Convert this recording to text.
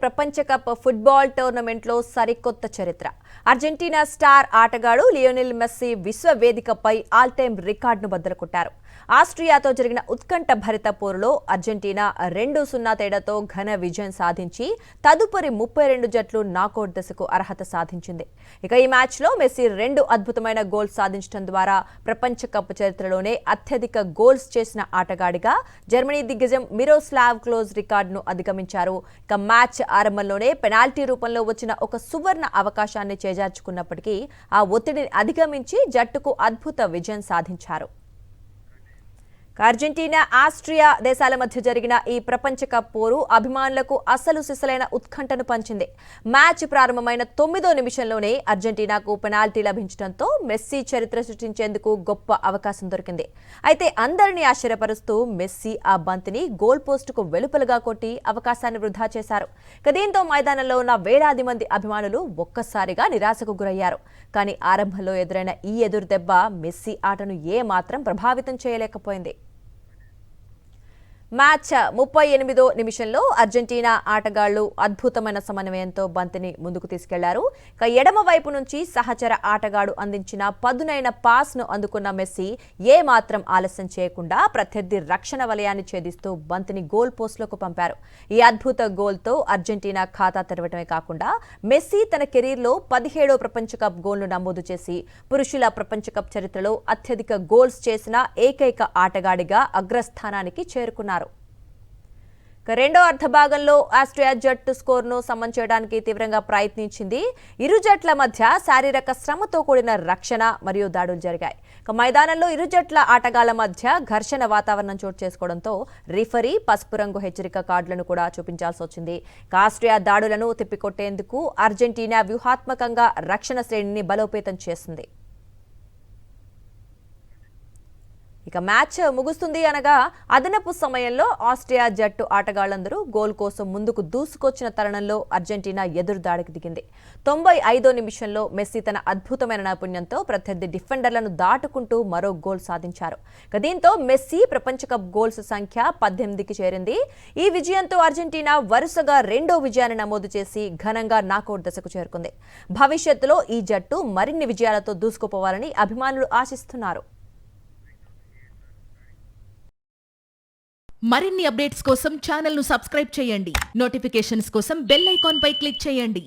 ప్రపంచ cup football టోర్నమెంట్లో సరికొత్త చరిత్ర. అర్జెంటీనా స్టార్ ఆటగాడు లియోనెల్ మెస్సీ విశ్వ వేదికపై ఆల్ టైమ్ రికార్డును బద్దలు కొట్టారు. ఆస్ట్రియాతో జరిగిన ఉత్కంఠ భరిత పోరులో అర్జెంటీనా 2-0 తేడాతో ఘన విజయం సాధించి తదుపరి 32 జట్లు నాకౌట్ దశకు అర్హత సాధించింది. ఇక ఈ మ్యాచ్లో మెస్సీ 2 అద్భుతమైన గోల్స్ సాధించడం ద్వారా ప్రపంచ కప్ చరిత్రలోనే అత్యధిక గోల్స్ చేసిన ఆటగాడిగా జర్మనీ దిగ్గజం మిరోస్లావ్ క్లోజ్ రికార్డును అధిగమించారు. ఇక మ్యాచ్ ఆరంభంలోనే పెనాల్టీ రూపంలో వచ్చిన ఒక సువర్ణ అవకాశాన్ని చేజార్చుకున్నప్పటికీ ఆ ఒత్తిడిని అధిగమించి జట్టుకు అద్భుత విజయం సాధించారు. అర్జెంటీనా, ఆస్ట్రియా దేశాల మధ్య జరిగిన ఈ ప్రపంచ కప్ పోరు అభిమానులకు అసలు సిసలైన ఉత్కంఠను పంచింది. మ్యాచ్ ప్రారంభమైన 9వ నిమిషంలోనే అర్జెంటీనాకు పెనాల్టీ లభించడంతో మెస్సీ చరిత్ర సృష్టించేందుకు గొప్ప అవకాశం దొరికింది. అయితే అందరినీ ఆశ్చర్యపరుస్తూ మెస్సీ ఆ బంతిని గోల్ పోస్టుకు వెలుపలుగా కొట్టి అవకాశాన్ని వృధా చేశారు. దీంతో మైదానంలో ఉన్న వేలాది మంది అభిమానులు ఒక్కసారిగా నిరాశకు గురయ్యారు. కానీ ఆరంభంలో ఎదురైన ఈ ఎదురు దెబ్బ మెస్సీ ఆటను ఏమాత్రం ప్రభావితం చేయలేకపోయింది. మ్యాచ్ 38వ నిమిషంలో అర్జెంటీనా ఆటగాళ్లు అద్భుతమైన సమన్వయంతో బంతిని ముందుకు తీసుకెళ్లారు. ఎడమ వైపు నుంచి సహచర ఆటగాడు అందించిన పదునైన పాస్ను అందుకున్న మెస్సీ ఏమాత్రం ఆలస్యం చేయకుండా ప్రత్యర్థి రక్షణ వలయాన్ని ఛేదిస్తూ బంతిని గోల్ పోస్టులోకి పంపారు. ఈ అద్భుత గోల్తో అర్జెంటీనా ఖాతా తెరవడమే కాకుండా మెస్సీ తన కెరీర్లో 17వ ప్రపంచ కప్ గోల్ను నమోదు చేసి పురుషుల ప్రపంచ కప్ చరిత్రలో అత్యధిక గోల్స్ చేసిన ఏకైక ఆటగాడిగా అగ్రస్థానానికి చేరుకున్నారు. రెండో అర్ధభాగంలో ఆస్ట్రియా జట్టు స్కోర్ను సమం చేయడానికి తీవ్రంగా ప్రయత్నించింది. ఇరు జట్ల మధ్య శారీరక శ్రమతో కూడిన రక్షణ మరియు దాడులు జరిగాయి. మైదానంలో ఇరు జట్ల ఆటగాళ్ల మధ్య ఘర్షణ వాతావరణం చోటు చేసుకోవడంతో రిఫరీ పసుపు రంగు హెచ్చరిక కార్డులను కూడా చూపించాల్సి వచ్చింది. ఆస్ట్రియా దాడులను తిప్పికొట్టేందుకు అర్జెంటీనా వ్యూహాత్మకంగా రక్షణ శ్రేణిని బలోపేతం చేసింది. ఇక మ్యాచ్ ముగుస్తుంది అనగా అదనపు సమయంలో ఆస్ట్రియా జట్టు ఆటగాళ్లందరూ గోల్ కోసం ముందుకు దూసుకొచ్చిన తరుణంలో అర్జెంటీనా ఎదురుదాడికి దిగింది. 95వ నిమిషంలో మెస్సీ తన అద్భుతమైన నైపుణ్యంతో ప్రత్యర్థి డిఫెండర్లను దాటుకుంటూ మరో గోల్ సాధించారు. దీంతో మెస్సీ ప్రపంచ కప్ గోల్స్ సంఖ్య 18కి చేరింది. ఈ విజయంతో అర్జెంటీనా వరుసగా 2వ విజయాన్ని నమోదు చేసి ఘనంగా నాకౌట్ దశకు చేరుకుంది. భవిష్యత్తులో ఈ జట్టు మరిన్ని విజయాలతో దూసుకుపోవాలని అభిమానులు ఆశిస్తున్నారు. మరిన్ని అప్డేట్స్ కోసం ఛానల్ ను సబ్స్క్రైబ్ చేయండి. నోటిఫికేషన్స్ కోసం బెల్ ఐకాన్ పై క్లిక్ చేయండి.